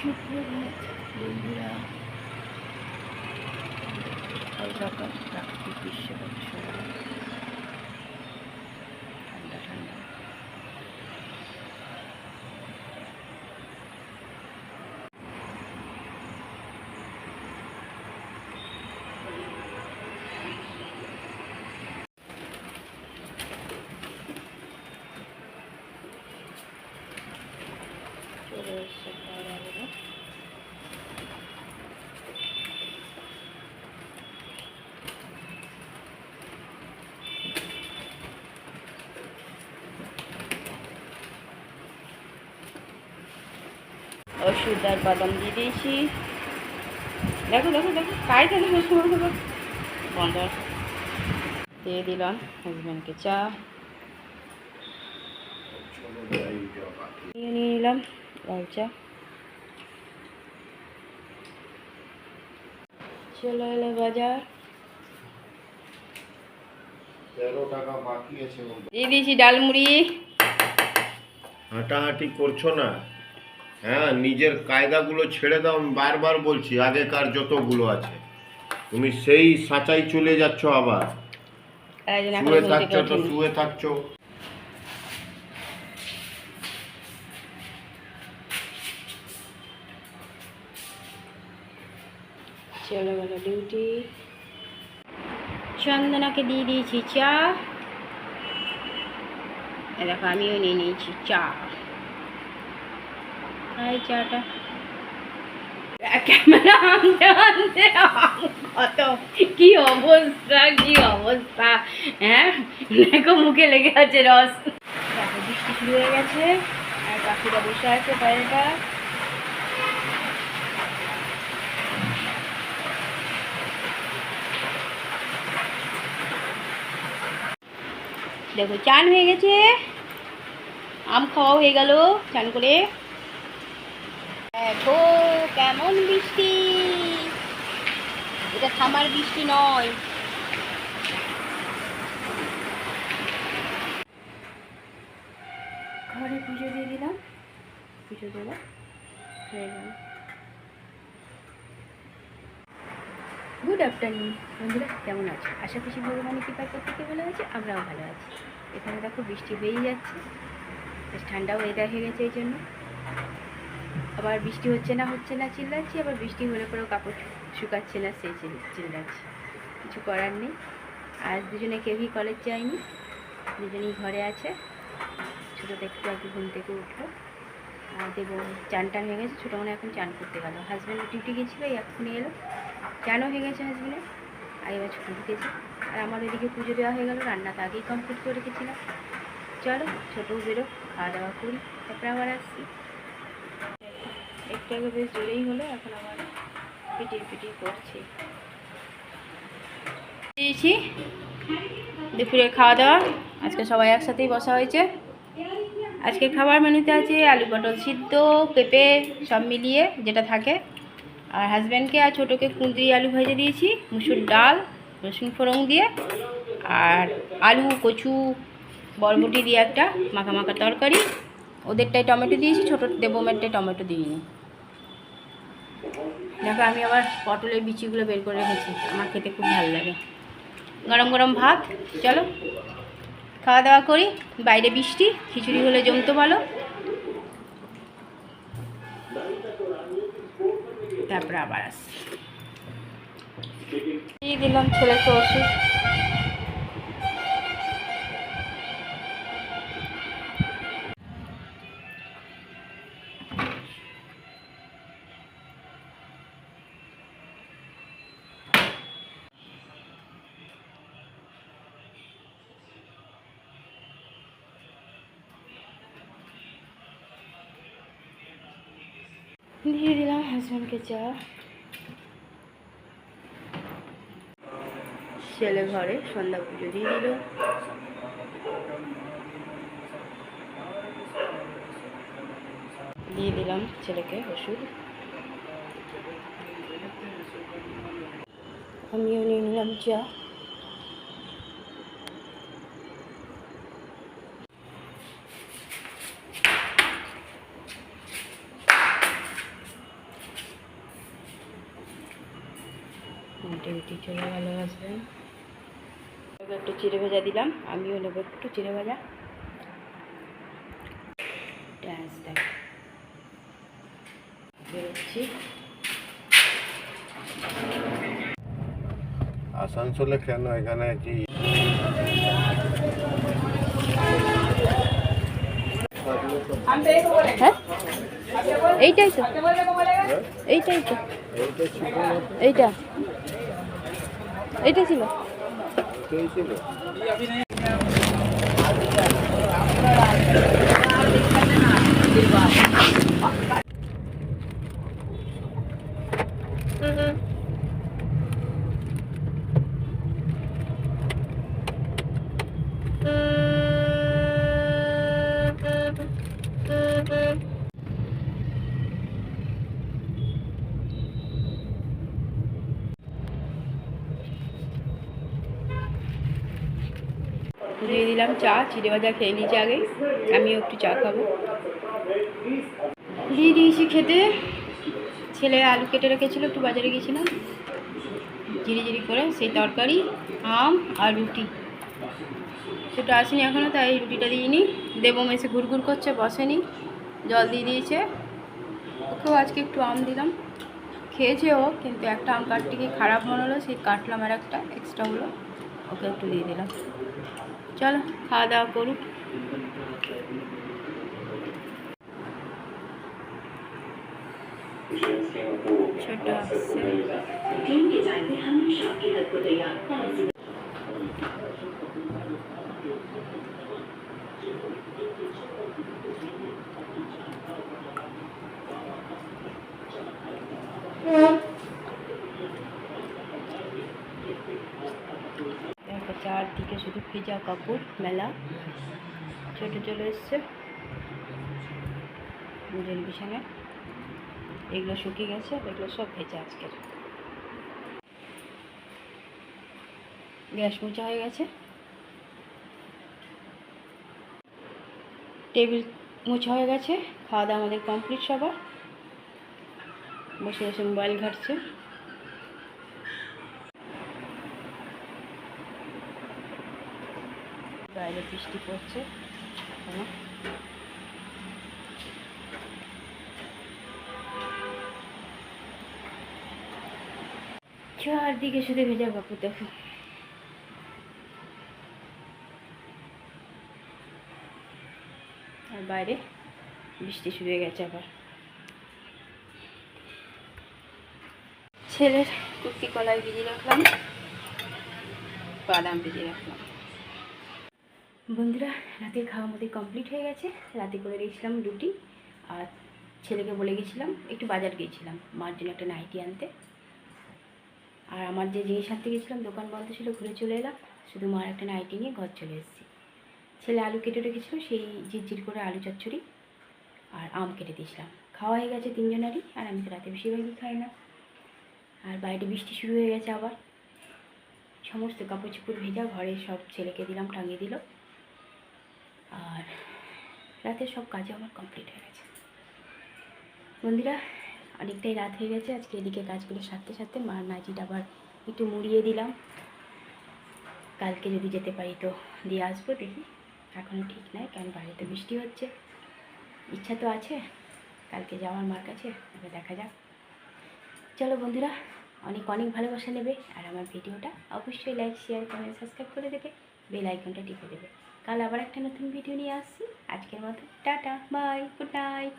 সুপ্রভাত বন্ধুরা। হালকা প্রাকৃতিক দৃশ্য কত সুন্দর, ঠান্ডা ঠান্ডা। চলে এসছে খাওয়া-দাওয়া। ওষুধ আর বাদাম দিয়ে দিয়েছি। দেখো দেখো দেখো খাইতে বন্ধ দিয়ে দিলাম হাজব্যান্ডকে চা নিয়ে নিলাম, লাল চা। চলে এলো বাজার, 13 টাকা বাকি আছে। দিয়ে দিয়েছি ডালমুড়ি। হাঁটাহাঁটি করছো না? হ্যাঁ, নিজের কায়দাগুলো ছেড়ে দাও। আমি বারবার বলছি, আগেকার যতগুলো আছে তুমি সেই সাঁচাই চলে যাচ্ছ। আবার শুয়ে থাকছো তো শুয়ে থাকছো। চলে গেল ডিউটি। চন্দনাকে দিয়ে দিয়েছি চা। দেখো আমিও নিয়ে নিয়েছি চা। খাই চাটা। ক্যামেরা আনতে আনতে কত কি অবস্থা, কি অবস্থা। হ্যাঁ দেখো মুখে লেগে আছে রস। দেখো বৃষ্টি শুরু হয়ে গেছে আর পাখিরা বসে আছে বাইরেটা। দেখো চান হয়ে গেছে, আম খাওয়া হয়ে গেল চান করে। দেখো কেমন বৃষ্টি, এটা থামার বৃষ্টি নয়। ঘরে পুজো দিয়ে দিলাম, পুজো দেওয়া হয়ে গেল। গুড আফটারনুন বন্ধুরা, কেমন আছো? আশা করছি ভগবানের কৃপায় প্রত্যেকে ভালো আছে, আমরাও ভালো আছি। এখানে দেখো বৃষ্টি হয়েই যাচ্ছে, বেশ ঠান্ডা ওয়েদার হয়ে গেছে। এই জন্য আবার বৃষ্টি হচ্ছে না চিল্লাচ্ছি, আবার বৃষ্টি হলে পরেও কাপড় শুকাচ্ছে না সেই চিল্লাচ্ছি। কিছু করার নেই। আজ দুজনে কেউই কলেজ যায়নি, দুজনেই ঘরে আছে। ছোটো দেখতে একটু ঘুম থেকে উঠলো আর দেবো চান টান হয়ে গেছে। ছোটো মনে এখন চান করতে গেল। হাজব্যান্ড ডিউটি গেছিলো, এক্ষুনি এলো, চানও হয়ে গেছে হাজব্যান্ডের। আর এবার ছোটো ঢুকেছে। আর আমার এদিকে পুজো দেওয়া হয়ে গেল, রান্নাটা আগেই কমপ্লিট করে রেখেছিলাম। চলো ছোটোও বেরো, খাওয়া দাওয়া করি, তারপরে আবার আসছি। একটু আগে বেশ জোরেই হলো, এখন আবার পিটিয়ে করছি। দিয়েছি দুপুরে খাওয়া দাওয়া, আজকে সবাই একসাথেই বসা হয়েছে। আজকে খাবার মেনুতে আছে আলু পটল সিদ্ধ, পেঁপে সব মিলিয়ে যেটা থাকে। আর হাজব্যান্ডকে আর ছোটোকে কুঁদরি আলু ভেজে দিয়েছি, মুসুর ডাল রসুন ফোড়ন দিয়ে, আর আলু কচু বরবটি দিয়ে একটা মাখা মাখা তরকারি। ওদেরটাই টমেটো দিয়েছি, ছোটো দেবমেরটাই টমেটো দিইনি। দেখো আমি আবার পটলের বিচিগুলো বের করে রেখেছি, আমার খেতে খুব ভালো লাগে। গরম গরম ভাত, চলো খাওয়া দাওয়া করি। বাইরে বৃষ্টি, খিচুড়ি হলে জমতো ভালো। তারপরে আবার আসছি। দিয়ে দিলাম ছেলেকে ওষুধ। দিয়ে দিলাম হাজব্যান্ডকে চা। ছেলে ঘরে সন্ধ্যা পুজো দিয়ে দিল। দিয়ে দিলাম ছেলেকে ওষুধ, আমিও নিয়ে নিলাম চা। খেতে ভালোবাসবেন। একটু চিড়ে ভাজা দিলাম, আমিও নেবো একটু চিড়ে ভাজা। ডান্স দেখ বেরোচ্ছি। আসানসোলে কেন, এখানে কি হ্যাঁ এইটাই তো, এইটাই তো, এইটা এইটা ছিল। দিয়ে দিলাম চা, চিড়ে ভাজা খেয়ে নিয়েছি আগে, আমিও একটু চা খাবো। দিয়ে দিয়েছি খেতে। ছেলে আলু কেটে রেখেছিল, একটু বাজারে গেছিলাম, জিরি করে সেই তরকারি, আম আর রুটি। সেটা আসেনি এখনও, তাই রুটিটা দিইনি। দেবম এসে ঘুরঘুর করছে, বসেনি, জল দিয়ে দিয়েছে। ওকেও আজকে একটু আম দিলাম, খেয়েছে ও, কিন্তু একটা আম কাটতে গিয়ে খারাপ মনে হলো, সেই কাটলাম, আর একটা এক্সট্রা হলো, ওকে একটু দিয়ে দিলাম। চলো খাওয়া দাওয়া করুক। ছোট আসছে। দেখো চারদিকে শুধু ভেজা কাপড় মেলা, ছোটো চলে এসছে নিজের বিছানে। এগুলো শুকিয়ে গেছে, এগুলো সব ভেজা আজকের। গ্যাস মোছা হয়ে গেছে, টেবিল মোছা হয়ে গেছে। খাওয়া দাওয়া আমাদের কমপ্লিট সবার। বসে বসে মোবাইল ঘাটছে। বাইরে বৃষ্টি পড়ছে। চারদিকে শুধু ভেজা কাপড় দেখো। আর বাইরে বৃষ্টি শুরু হয়ে গেছে আবার। ছেলের কুর্তি কলাই ভিজিয়ে রাখলাম, বাদাম ভিজিয়ে রাখলাম। বন্ধুরা, রাতের খাওয়া আমাদের কমপ্লিট হয়ে গেছে। রাতে করে দিয়েছিলাম রুটি, আর ছেলেকে বলে গেছিলাম একটু বাজার গিয়েছিলাম মার জন্য একটা নাইটি আনতে। আর আমার যে জিনিস আনতে গেছিলাম দোকান বন্ধ ছিল, ঘুরে চলে এলাম, শুধু মার একটা নাইটি নিয়ে ঘর চলে এসেছি। ছেলে আলু কেটে রেখেছিলো, সেই ঝিরঝির করে আলু চচ্চড়ি আর আম কেটে দিয়েছিলাম। খাওয়া হয়ে গেছে তিনজনেরই, আর আমি তো রাতে বেশিরভাগই খাই না। আর বাইরে বৃষ্টি শুরু হয়ে গেছে আবার। সমস্ত কাপড় চোপড় ভেজা, ঘরে সব ছেলেকে দিলাম, টাঙিয়ে দিল। আর রাতের সব কাজও আমার কমপ্লিট হয়ে গেছে। বন্ধুরা, অনেকটাই রাত হয়ে গেছে। আজকে এদিকে কাজগুলো সারতে সারতে মার নাইটিটা আবার একটু মুড়িয়ে দিলাম। কালকে যদি যেতে পারি তো দিয়ে আসবো, দেখি। এখনও ঠিক নাই, কারণ বাড়িতে বৃষ্টি হচ্ছে। ইচ্ছা তো আছে কালকে যাওয়ার মার কাছে, এবার দেখা যাক। চলো বন্ধুরা, অনেক অনেক ভালোবাসা নেবে, আর আমার ভিডিওটা অবশ্যই লাইক, শেয়ার, কমেন্ট, সাবস্ক্রাইব করে দেবে, বেল আইকনটা টিপে দেবে। কাল আবার একটা নতুন ভিডিও নিয়ে আসছি। আজকের মতো টাটা, বাই, গুড নাইট।